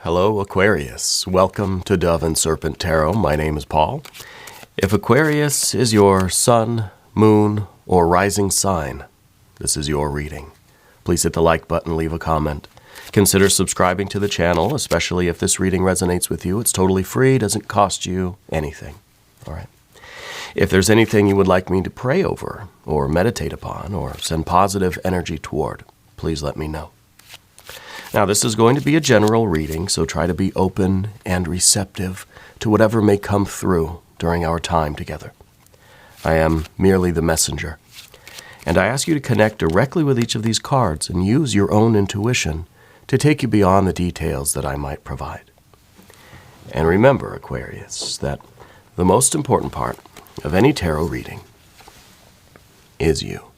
Hello, Aquarius. Welcome to Dove and Serpent Tarot. My name is Paul. If Aquarius is your sun, moon, or rising sign, this is your reading. Please hit the like button, leave a comment. Consider subscribing to the channel, especially if this reading resonates with you. It's totally free, doesn't cost you anything. All right. If there's anything you would like me to pray over, or meditate upon, or send positive energy toward, please let me know. Now, this is going to be a general reading, so try to be open and receptive to whatever may come through during our time together. I am merely the messenger, and I ask you to connect directly with each of these cards and use your own intuition to take you beyond the details that I might provide. And remember, Aquarius, that the most important part of any tarot reading is you.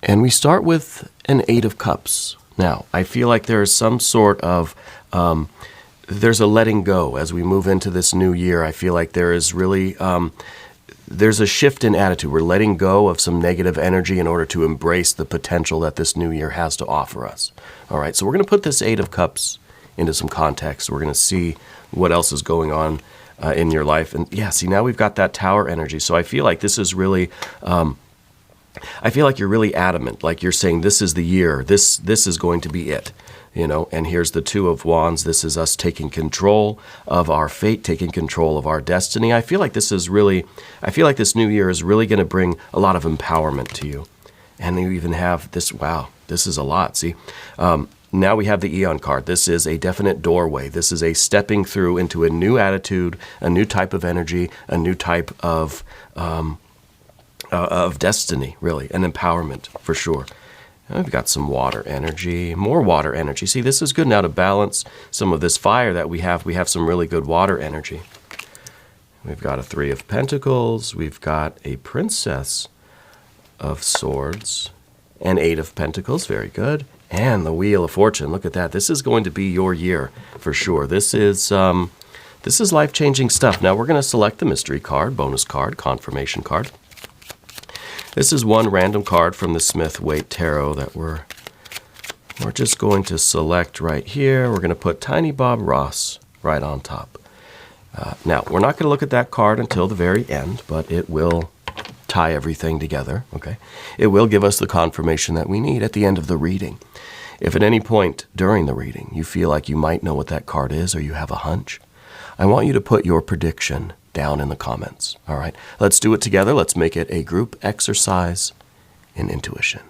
And we start with an Eight of Cups. Now, I feel like there is some sort of, there's a letting go as we move into this new year. I feel like there is really, there's a shift in attitude. We're letting go of some negative energy in order to embrace the potential that this new year has to offer us. All right, so we're going to put this Eight of Cups into some context. We're going to see what else is going on in your life. And yeah, see, now we've got that Tower energy. So I feel like this is really, I feel like you're really adamant, like you're saying this is the year, this is going to be it, you know. And here's the Two of Wands. This is us taking control of our fate, taking control of our destiny. I feel like this is really, I feel like this new year is really going to bring a lot of empowerment to you. And you even have this, wow, this is a lot, see. Now we have the Eon card. This is a definite doorway. This is a stepping through into a new attitude, a new type of energy, a new type of destiny, really, an empowerment for sure. And we've got some water energy, more water energy. See, this is good now to balance some of this fire that we have. We have some really good water energy. We've got a Three of Pentacles. We've got a Princess of Swords, and Eight of Pentacles. Very good. And the Wheel of Fortune. Look at that. This is going to be your year for sure. This is life-changing stuff. Now we're going to select the mystery card, bonus card, confirmation card. This is one random card from the Smith-Waite Tarot that we're just going to select right here. We're going to put Tiny Bob Ross right on top. Now, we're not going to look at that card until the very end, but it will tie everything together, okay? It will give us the confirmation that we need at the end of the reading. If at any point during the reading you feel like you might know what that card is or you have a hunch, I want you to put your prediction down in the comments, all right? Let's do it together. Let's make it a group exercise in intuition.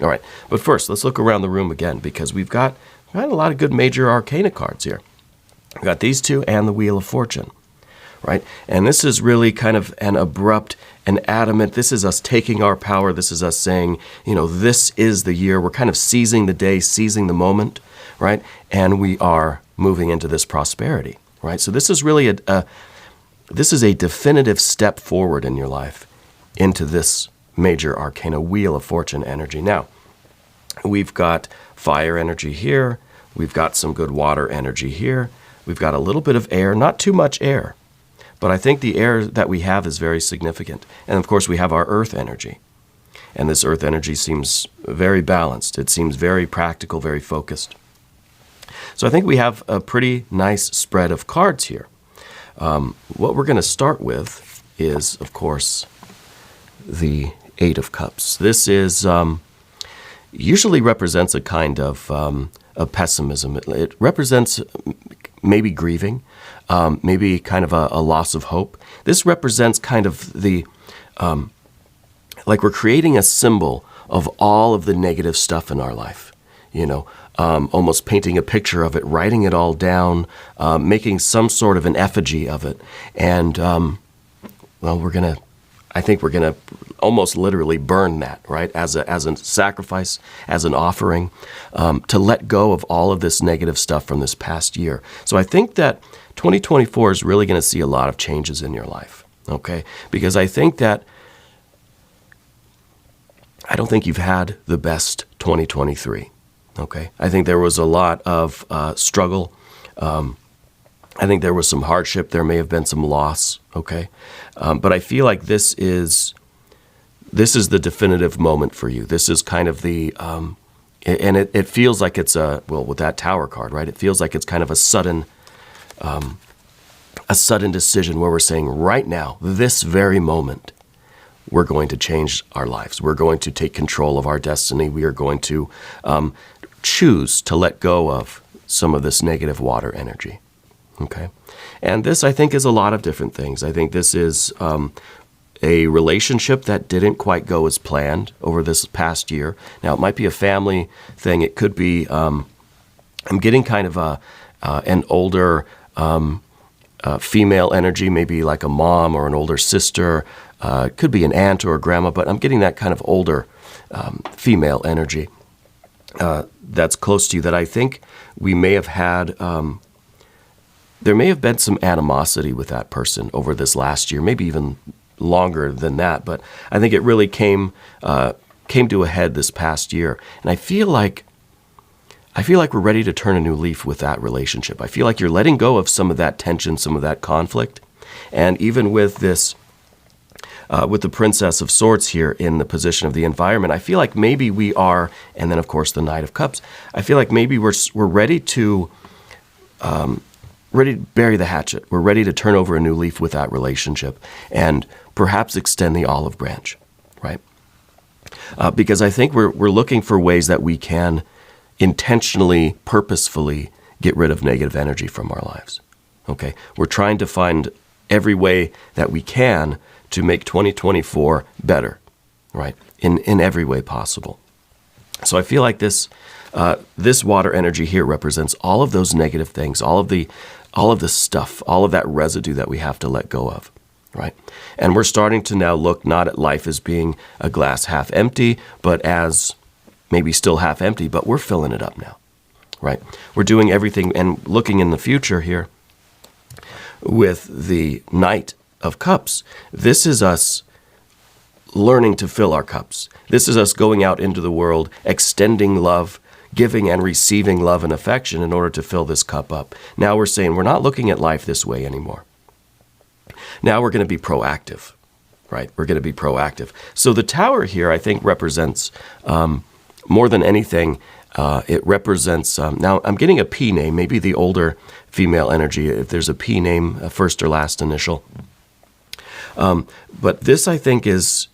All right, but first, let's look around the room again because we've got a lot of good major arcana cards here. We've got these two and the Wheel of Fortune, right? And this is really kind of an abrupt and adamant, this is us taking our power. This is us saying, you know, this is the year. We're kind of seizing the day, seizing the moment, right? And we are moving into this prosperity, right? So this is really this is a definitive step forward in your life into this major arcana, Wheel of Fortune energy. Now, we've got fire energy here. We've got some good water energy here. We've got a little bit of air, not too much air, but I think the air that we have is very significant. And of course, we have our earth energy. And this earth energy seems very balanced. It seems very practical, very focused. So I think we have a pretty nice spread of cards here. What we're going to start with is, of course, the Eight of Cups. This is usually represents a kind of pessimism. It represents maybe grieving, maybe kind of a loss of hope. This represents kind of the, like we're creating a symbol of all of the negative stuff in our life, you know, almost painting a picture of it, writing it all down, making some sort of an effigy of it. And, well, I think we're going to almost literally burn that, right, as a sacrifice, as an offering, to let go of all of this negative stuff from this past year. So I think that 2024 is really going to see a lot of changes in your life, okay? Because I think that, I don't think you've had the best 2023, okay? I think there was a lot of struggle. I think there was some hardship. There may have been some loss, okay? But I feel like this is the definitive moment for you. This is kind of the, And it feels like it's with that Tower card, right? It feels like it's kind of a sudden decision where we're saying right now, this very moment, we're going to change our lives. We're going to take control of our destiny. We are going to choose to let go of some of this negative water energy. Okay? And this, I think, is a lot of different things. I think this is a relationship that didn't quite go as planned over this past year. Now, it might be a family thing. It could be, I'm getting kind of an older female energy, maybe like a mom or an older sister. It could be an aunt or a grandma, but I'm getting that kind of older female energy that's close to you that I think we may have had, there may have been some animosity with that person over this last year, maybe even longer than that, but I think it really came to a head this past year. And I feel like we're ready to turn a new leaf with that relationship. I feel like you're letting go of some of that tension, some of that conflict. And even with this, with the Princess of Swords here in the position of the environment, I feel like maybe we are, and then of course the Knight of Cups, I feel like maybe we're ready to bury the hatchet. We're ready to turn over a new leaf with that relationship and perhaps extend the olive branch, right? Because I think we're looking for ways that we can intentionally, purposefully get rid of negative energy from our lives. Okay? We're trying to find every way that we can to make 2024 better, right? In every way possible. So I feel like this water energy here represents all of those negative things, all of the stuff, all of that residue that we have to let go of, right? And we're starting to now look not at life as being a glass half empty, but as maybe still half empty, but we're filling it up now, right? We're doing everything and looking in the future here with the Knight of Cups. This is us learning to fill our cups. This is us going out into the world, extending love, giving and receiving love and affection in order to fill this cup up. Now we're saying we're not looking at life this way anymore. Now we're going to be proactive, right? We're going to be proactive. So the Tower here, I think, represents more than anything, it represents, now I'm getting a P name, maybe the older female energy, if there's a P name, a first or last initial. But this, I think, is,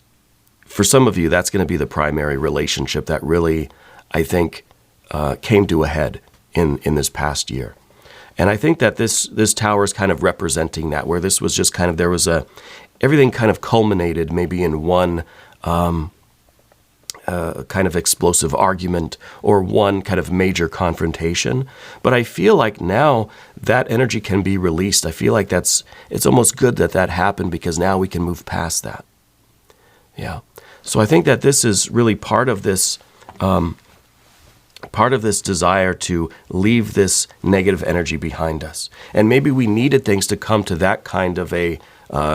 for some of you, that's going to be the primary relationship that really, I think, came to a head in this past year. And I think that this Tower is kind of representing that, where this was just kind of, everything kind of culminated maybe in one kind of explosive argument or one kind of major confrontation. But I feel like now that energy can be released. I feel like it's almost good that happened, because now we can move past that. Yeah. So I think that this is really part of this desire to leave this negative energy behind us. And maybe we needed things to come to that kind of a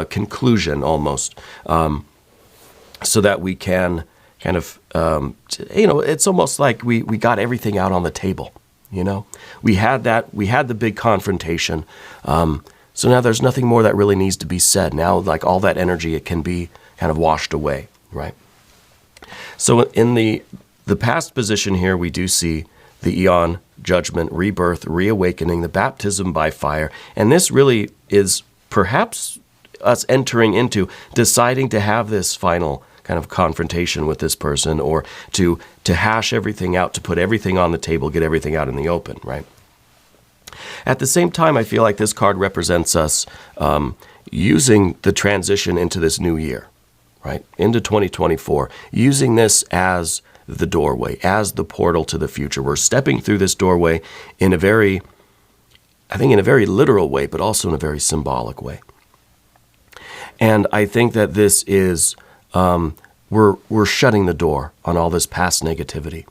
conclusion almost, so that we can kind of, it's almost like we got everything out on the table, We had the big confrontation. So now there's nothing more that really needs to be said. Now, like all that energy, it can be kind of washed away, right? So in the past position here, we do see the Eon, judgment, rebirth, reawakening, the baptism by fire. And this really is perhaps us entering into deciding to have this final kind of confrontation with this person, or to hash everything out, to put everything on the table, get everything out in the open, right? At the same time, I feel like this card represents us using the transition into this new year, right? Into 2024, using this as the doorway, as the portal to the future. We're stepping through this doorway in a very literal way, but also in a very symbolic way. And I think that this is, we're shutting the door on all this past negativity.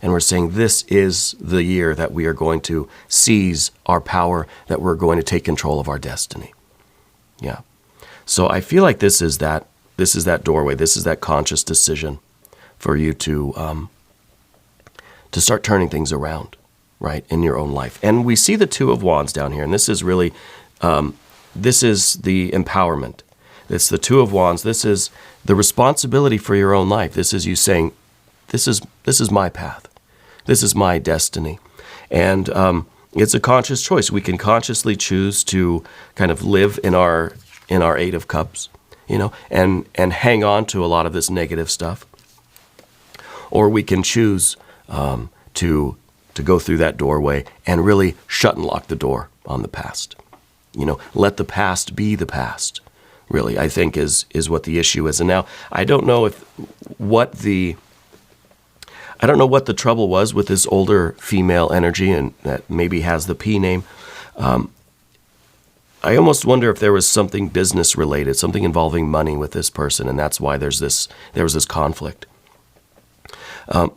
And we're saying this is the year that we are going to seize our power, that we're going to take control of our destiny. Yeah. So I feel like this is that doorway. This is that conscious decision for you to start turning things around, right, in your own life. And we see the Two of Wands down here, and this is really, this is the empowerment. It's the Two of Wands. This is the responsibility for your own life. This is you saying, this is my path. This is my destiny. And it's a conscious choice. We can consciously choose to kind of live in our Eight of Cups, and hang on to a lot of this negative stuff. Or we can choose to go through that doorway and really shut and lock the door on the past. Let the past be the past, really, I think is what the issue is. And now, I don't know what the trouble was with this older female energy, and that maybe has the P name. I almost wonder if there was something business related, something involving money with this person, and that's why there was this conflict.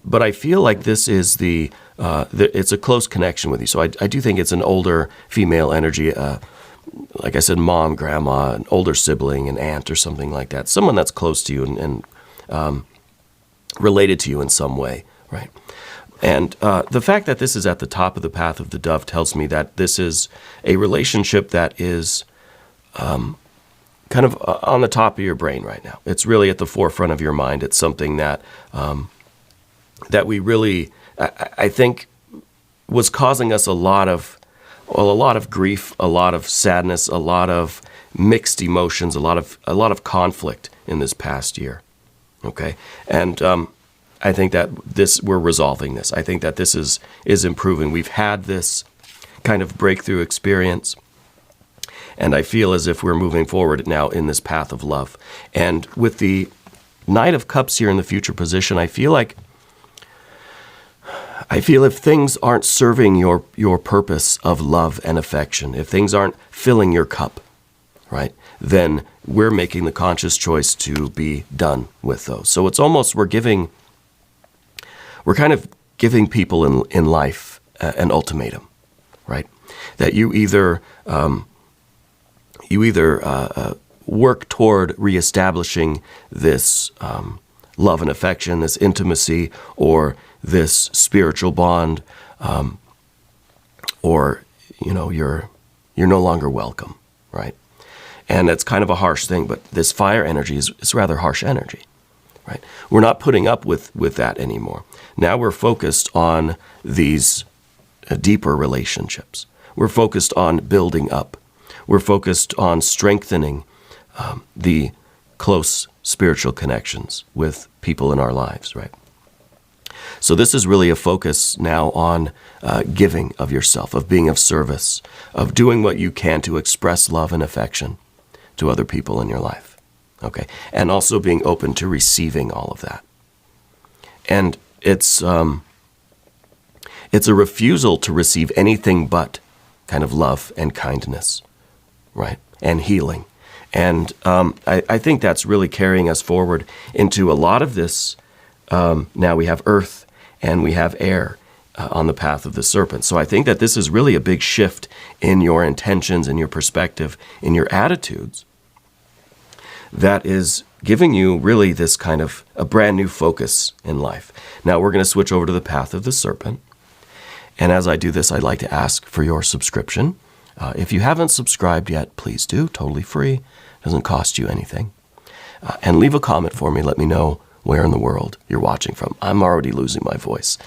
But I feel like this is it's a close connection with you. So I do think it's an older female energy, like I said, mom, grandma, an older sibling, an aunt or something like that. Someone that's close to you and related to you in some way, right? And the fact that this is at the top of the path of the dove tells me that this is a relationship that is kind of on the top of your brain right now. It's really at the forefront of your mind. It's something that that we really, I think, was causing us a lot of grief, a lot of sadness, a lot of mixed emotions, a lot of conflict in this past year. Okay, and I think that we're resolving this. I think that this is improving. We've had this kind of breakthrough experience, and I feel as if we're moving forward now in this path of love. And with the Knight of Cups here in the future position, I feel if things aren't serving your purpose of love and affection, if things aren't filling your cup, right, then we're making the conscious choice to be done with those. So it's almost we're kind of giving people in life an ultimatum, right? That you either work toward reestablishing this love and affection, this intimacy, or this spiritual bond, or you're no longer welcome, right? And it's kind of a harsh thing, but this fire energy is rather harsh energy, right? We're not putting up with that anymore. Now we're focused on these deeper relationships. We're focused on building up. We're focused on strengthening the close spiritual connections with people in our lives, right? So this is really a focus now on giving of yourself, of being of service, of doing what you can to express love and affection to other people in your life, okay? And also being open to receiving all of that. And it's a refusal to receive anything but kind of love and kindness, right? And healing. And I think that's really carrying us forward into a lot of this. Now we have earth and we have air on the path of the serpent. So I think that this is really a big shift in your intentions, in your perspective, in your attitudes, that is giving you really this kind of a brand new focus in life. Now we're going to switch over to the path of the serpent. And as I do this, I'd like to ask for your subscription. If you haven't subscribed yet, please do. Totally free. Doesn't cost you anything. And leave a comment for me. Let me know where in the world you're watching from. I'm already losing my voice.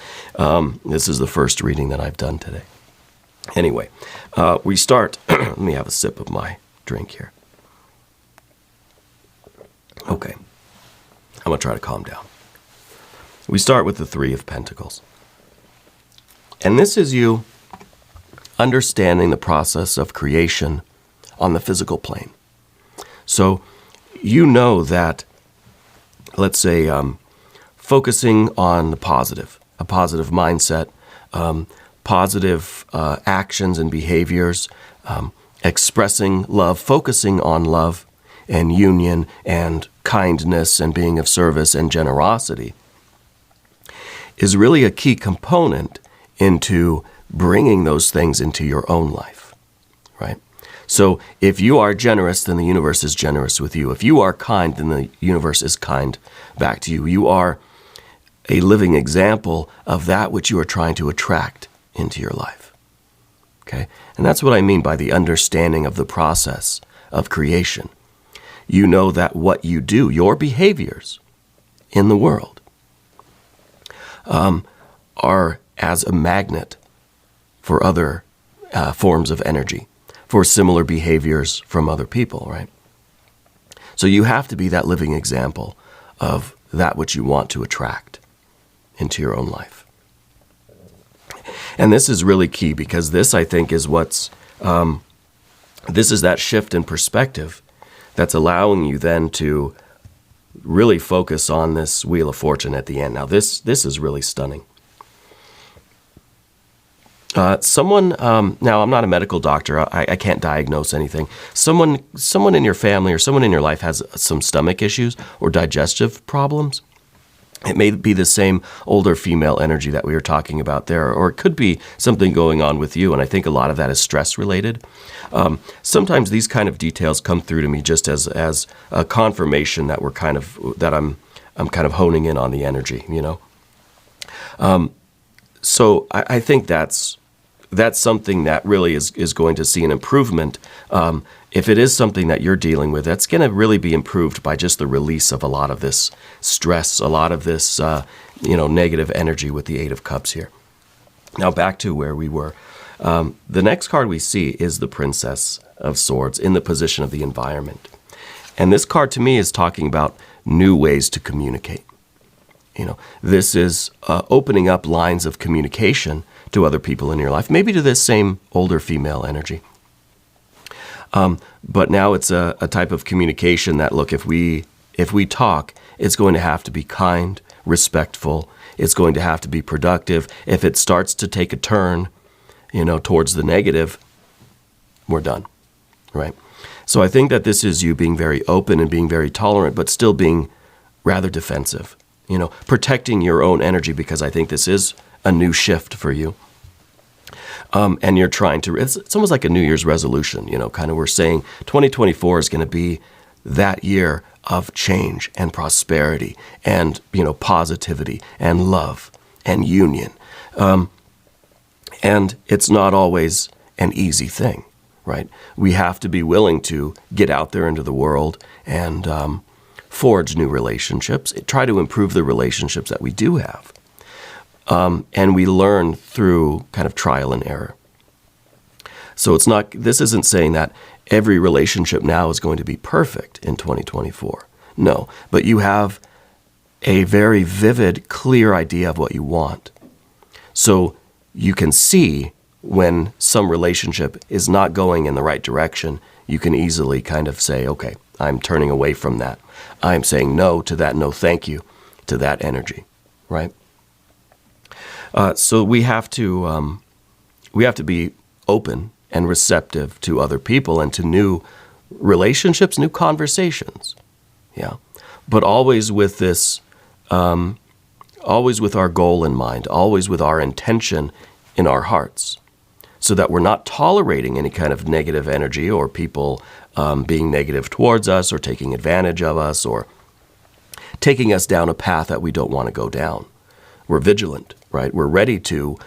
This is the first reading that I've done today. Anyway, we start. Let me have a sip of my drink here. Okay. I'm going to try to calm down. We start with the Three of Pentacles. And this is you understanding the process of creation on the physical plane. So you know that, let's say, focusing on the positive, a positive mindset, positive actions and behaviors, expressing love, focusing on love and union and kindness and being of service and generosity is really a key component into bringing those things into your own life, right? So if you are generous, then the universe is generous with you. If you are kind, then the universe is kind back to you. You are a living example of that which you are trying to attract into your life, okay? And that's what I mean by the understanding of the process of creation. You know that what you do, your behaviors in the world, are as a magnet for other forms of energy, for similar behaviors from other people, right? So you have to be that living example of that which you want to attract into your own life. And this is really key, because this, I think, is this is that shift in perspective that's allowing you then to really focus on this Wheel of Fortune at the end. Now, this is really stunning. Now I'm not a medical doctor. I can't diagnose anything. Someone in your family or someone in your life has some stomach issues or digestive problems. It may be the same older female energy that we were talking about there, or it could be something going on with you, and I think a lot of that is stress related. Sometimes these kind of details come through to me just as a confirmation that I'm kind of honing in on the energy, you know. So I think that's something that really is going to see an improvement. If it is something that you're dealing with, that's going to really be improved by just the release of a lot of this stress, a lot of this negative energy with the Eight of Cups here. Now back to where we were. The next card we see is the Princess of Swords in the position of the environment. And this card to me is talking about new ways to communicate. You know, this is opening up lines of communication to other people in your life, maybe to this same older female energy. But now it's a type of communication that, look, if we talk, it's going to have to be kind, respectful. It's going to have to be productive. If it starts to take a turn, towards the negative, we're done, right? So I think that this is you being very open and being very tolerant, but still being rather defensive, protecting your own energy, because I think this is a new shift for you. And you're trying to, it's almost like a New Year's resolution, kind of we're saying 2024 is going to be that year of change and prosperity and, positivity and love and union. And it's not always an easy thing, right? We have to be willing to get out there into the world and forge new relationships, try to improve the relationships that we do have. And we learn through kind of trial and error. So this isn't saying that every relationship now is going to be perfect in 2024. No, but you have a very vivid, clear idea of what you want. So you can see when some relationship is not going in the right direction. You can easily kind of say, okay, I'm turning away from that. I'm saying no to that, no thank you to that energy, right? So we have to be open and receptive to other people and to new relationships, new conversations, yeah. But always with this, always with our goal in mind, always with our intention in our hearts, so that we're not tolerating any kind of negative energy or people being negative towards us or taking advantage of us or taking us down a path that we don't want to go down. We're vigilant, right? We're ready to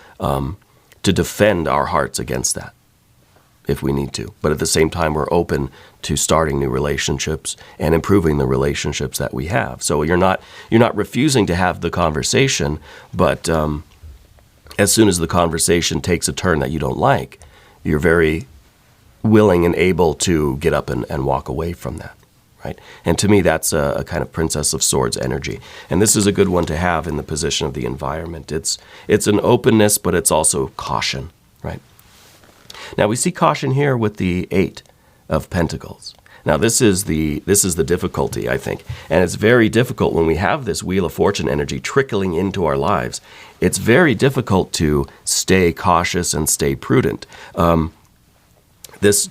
defend our hearts against that if we need to. But at the same time, we're open to starting new relationships and improving the relationships that we have. So you're not refusing to have the conversation, but as soon as the conversation takes a turn that you don't like, you're very willing and able to get up and walk away from that. Right? And to me, that's a kind of Princess of Swords energy. And this is a good one to have in the position of the environment. It's an openness, but it's also caution, right? Now, we see caution here with the Eight of Pentacles. Now, this is the difficulty, I think. And it's very difficult when we have this Wheel of Fortune energy trickling into our lives. It's very difficult to stay cautious and stay prudent. This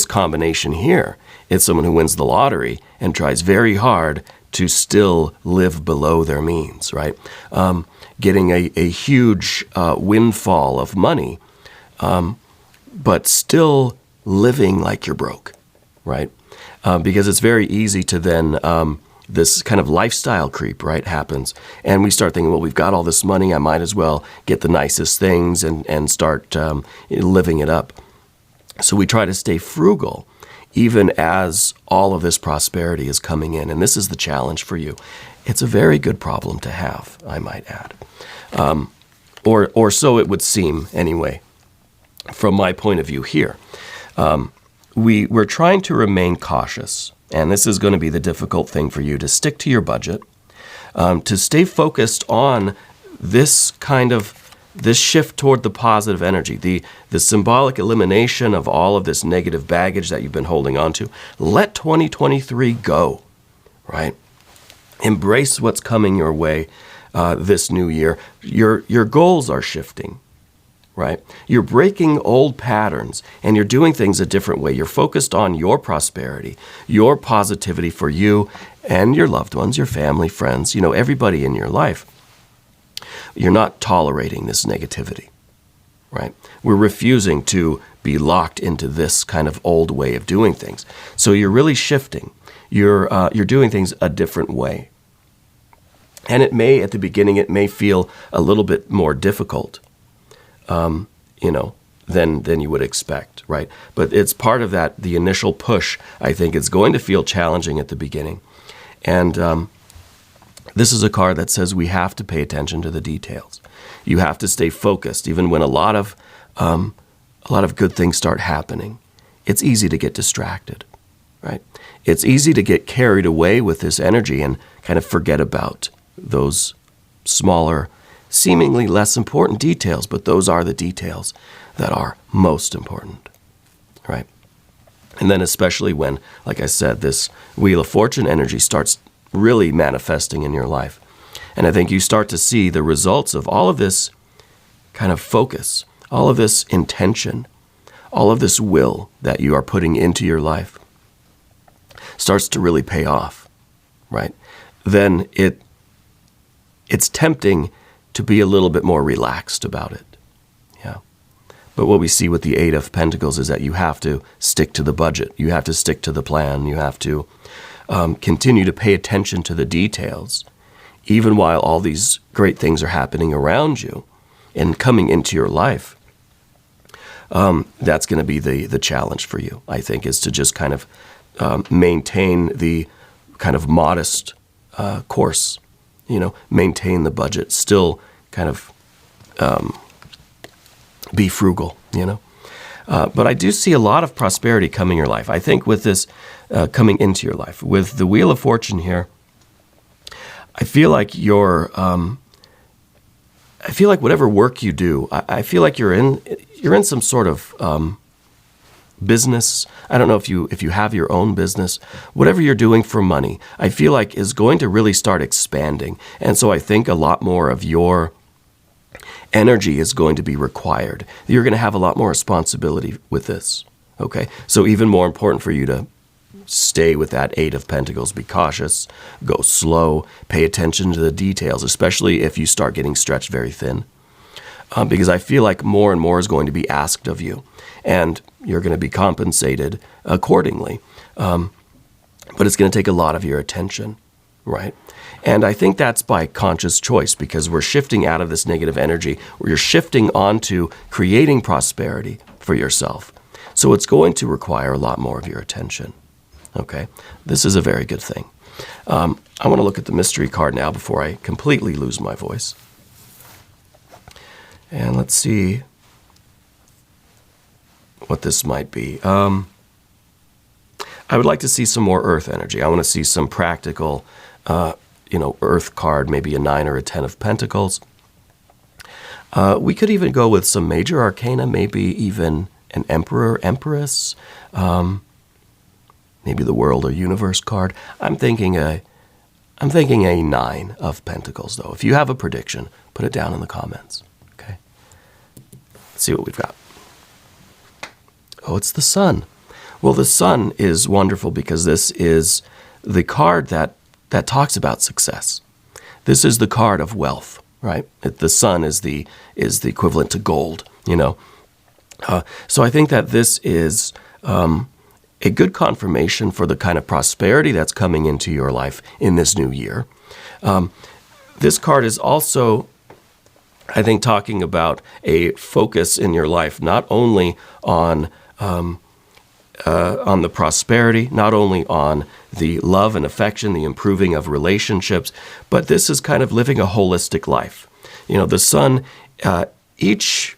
combination here. It's someone who wins the lottery and tries very hard to still live below their means, right? Getting a huge windfall of money, but still living like you're broke, right? Because it's very easy to then, this kind of lifestyle creep, right, happens. And we start thinking, well, we've got all this money, I might as well get the nicest things and start living it up. So we try to stay frugal, even as all of this prosperity is coming in. And this is the challenge for you. It's a very good problem to have, I might add. Or so it would seem anyway, from my point of view here. We're trying to remain cautious, and this is going to be the difficult thing for you, to stick to your budget, to stay focused on this shift toward the positive energy, the symbolic elimination of all of this negative baggage that you've been holding on to. Let 2023 go, right? Embrace what's coming your way this new year. Your goals are shifting, right? You're breaking old patterns, and you're doing things a different way. You're focused on your prosperity, your positivity for you and your loved ones, your family, friends, everybody in your life. You're not tolerating this negativity, right? We're refusing to be locked into this kind of old way of doing things. So you're really shifting. You're doing things a different way. And it may, at the beginning, it may feel a little bit more difficult, than you would expect, right? But it's part of that, the initial push, I think. It's going to feel challenging at the beginning. And this is a card that says we have to pay attention to the details. You have to stay focused, even when a lot of good things start happening. It's easy to get distracted, right? It's easy to get carried away with this energy and kind of forget about those smaller, seemingly less important details, but those are the details that are most important, right? And then especially when, like I said, this Wheel of Fortune energy starts really manifesting in your life. And I think you start to see the results of all of this kind of focus, all of this intention, all of this will that you are putting into your life starts to really pay off, right? Then it's tempting to be a little bit more relaxed about it. Yeah. But what we see with the Eight of Pentacles is that you have to stick to the budget. You have to stick to the plan. You have to continue to pay attention to the details, even while all these great things are happening around you and coming into your life. That's going to be the challenge for you, I think, is to just kind of maintain the kind of modest course, maintain the budget, still kind of be frugal, But I do see a lot of prosperity coming in your life. I think with this coming into your life, with the Wheel of Fortune here, I feel like whatever work you do, I feel like you're in some sort of business. I don't know if you have your own business. Whatever you're doing for money, I feel like is going to really start expanding. And so I think a lot more of your energy is going to be required. You're going to have a lot more responsibility with this, okay? So even more important for you to stay with that Eight of Pentacles. Be cautious, go slow, pay attention to the details, especially if you start getting stretched very thin. Because I feel like more and more is going to be asked of you, and you're going to be compensated accordingly. But it's going to take a lot of your attention, right? And I think that's by conscious choice, because we're shifting out of this negative energy, where you're shifting onto creating prosperity for yourself. So it's going to require a lot more of your attention, okay? This is a very good thing. I want to look at the mystery card now before I completely lose my voice. And let's see what this might be. I would like to see some more earth energy. I want to see some practical earth card, maybe a 9 or a 10 of Pentacles. We could even go with some major arcana, maybe even an emperor, empress, maybe the world or universe card. I'm thinking a 9 of Pentacles, though. If you have a prediction, put it down in the comments. Okay. Let's see what we've got. Oh, it's the Sun. Well, the Sun is wonderful because this is the card that talks about success. This is the card of wealth, right? The Sun is the equivalent to gold, So I think that this is a good confirmation for the kind of prosperity that's coming into your life in this new year. This card is also, I think, talking about a focus in your life, not only on on the prosperity, not only on the love and affection, the improving of relationships, but this is kind of living a holistic life. You know, the sun, each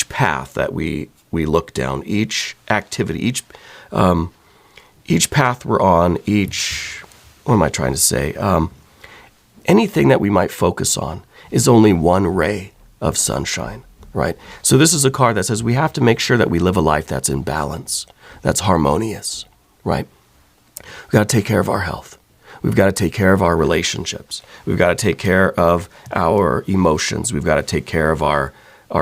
path that we look down, each activity, each path we're on, what am I trying to say? Anything that we might focus on is only one ray of sunshine, right? So this is a card that says we have to make sure that we live a life that's in balance, that's harmonious, right? We've got to take care of our health. We've got to take care of our relationships. We've got to take care of our emotions. We've got to take care of our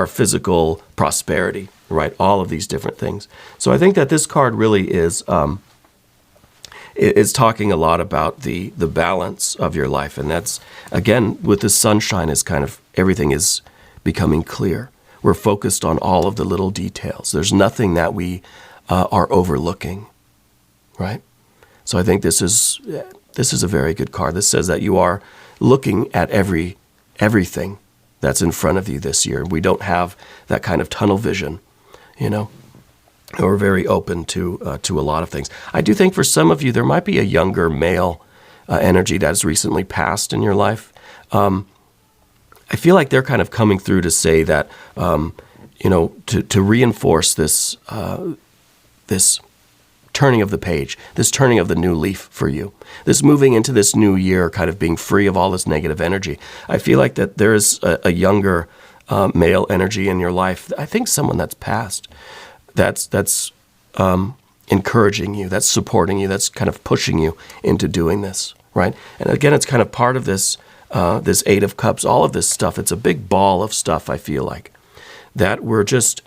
physical prosperity, right? All of these different things. So I think that this card really is talking a lot about the balance of your life. And that's, again, with the sunshine, is kind of everything is becoming clear. We're focused on all of the little details. There's nothing that we are overlooking, right? So I think this is a very good card. This says that you are looking at everything that's in front of you this year. We don't have that kind of tunnel vision, you know. We're very open to a lot of things. I do think for some of you, there might be a younger male energy that has recently passed in your life. I feel like they're kind of coming through to say that, you know, to reinforce this this turning of the page, this turning of the new leaf for you, this moving into this new year, kind of being free of all this negative energy. I feel like that there is a younger male energy in your life. I think someone that's passed, that's encouraging you, that's supporting you, that's kind of pushing you into doing this, right? And again, it's kind of part of this this Eight of Cups, all of this stuff. It's a big ball of stuff, I feel like, that we're just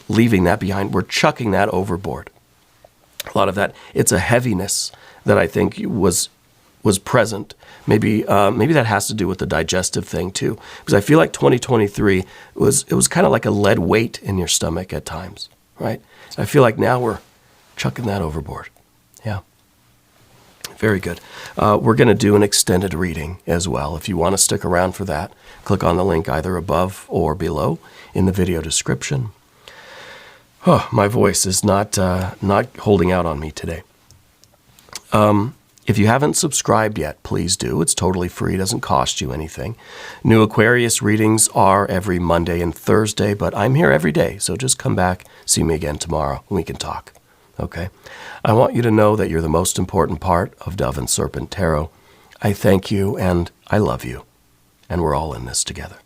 leaving that behind. We're chucking that overboard. A lot of that, it's a heaviness that I think was present. Maybe that has to do with the digestive thing too, because I feel like 2023 was kind of like a lead weight in your stomach at times, right? I feel like now we're chucking that overboard. Yeah. Very good. We're going to do an extended reading as well. If you want to stick around for that, click on the link either above or below in the video description. Oh, my voice is not holding out on me today. If you haven't subscribed yet, please do. It's totally free. It doesn't cost you anything. New Aquarius readings are every Monday and Thursday, but I'm here every day, so just come back, see me again tomorrow, and we can talk. Okay? I want you to know that you're the most important part of Dove and Serpent Tarot. I thank you, and I love you, and we're all in this together.